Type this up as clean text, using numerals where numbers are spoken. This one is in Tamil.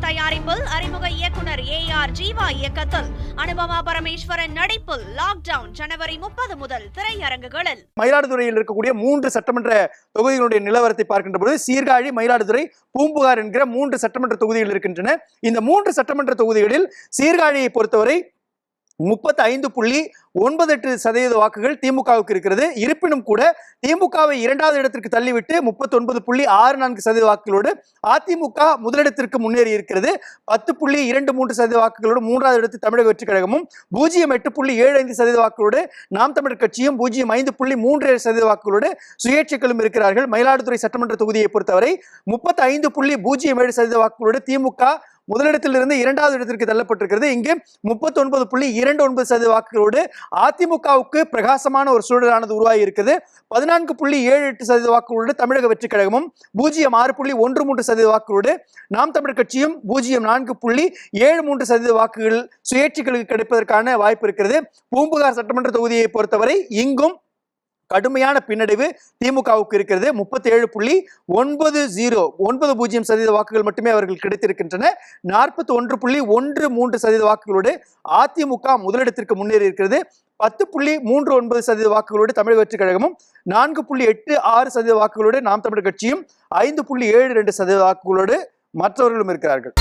தயாரிப்பில் அறிமுக இயக்குனர் AR ஜீவா இயக்கத்தில் அனுபமா பரமேஸ்வரன் நடிப்பில் லாக்டவுன் ஜனவரி 30 முதல் திரையரங்குகளில். மயிலாடுதுறையில் இருக்கக்கூடிய 3 சட்டமன்ற தொகுதிகளுடைய நிலவரத்தை பார்க்கின்ற பொழுது சீர்காழி, மயிலாடுதுறை, பூம்புகார் என்கிற 3 சட்டமன்ற தொகுதிகள் இருக்கின்றன. இந்த 3 சட்டமன்ற தொகுதிகளில் சீர்காழியை பொறுத்தவரை 35.98% வாக்குகள் திமுகவுக்கு இருக்கிறது. இருப்பினும் கூட திமுகவை 2வது இடத்திற்கு தள்ளிவிட்டு 39.64% வாக்குகளோடு அதிமுக முதலிடத்திற்கு முன்னேறி இருக்கிறது. 10.23% வாக்குகளோடு 3வது இடத்தில் தமிழக வெற்றி கழகமும் 0.875% வாக்குகளோடு நாம் தமிழர் கட்சியும் 0.537% வாக்குகளோடு சுயேட்சைகளும் இருக்கிறார்கள். மயிலாடுதுறை சட்டமன்ற தொகுதியை பொறுத்தவரை 35.07% வாக்குகளோடு திமுக முதலிடத்திலிருந்து 2வது இடத்திற்கு தள்ளப்பட்டிருக்கிறது. இங்கு 39.29% வாக்குகளோடு அதிமுகவுக்கு பிரகாசமான ஒரு சூழலானது உருவாகி இருக்கிறது. 14.78% வாக்குகளோடு தமிழக வெற்றி கழகமும் 0.613% வாக்குகளோடு நாம் தமிழர் கட்சியும் 0.473% வாக்குகள் சுயேட்சைகளுக்கு கிடைப்பதற்கான வாய்ப்பு இருக்கிறது. பூம்புகார் சட்டமன்ற தொகுதியை பொறுத்தவரை இங்கும் கடுமையான பின்னடைவு திமுகவுக்கு இருக்கிறது. 37.90% வாக்குகள் மட்டுமே அவர்கள் கிடைத்திருக்கின்றன. 41.13% வாக்குகளோடு அதிமுக முதலிடத்திற்கு முன்னேறி இருக்கிறது. 10.39% வாக்குகளோடு தமிழக வெற்றி கழகமும் 4.86% வாக்குகளோடு நாம் தமிழர் கட்சியும் 5.72% வாக்குகளோடு மற்றவர்களும் இருக்கிறார்கள்.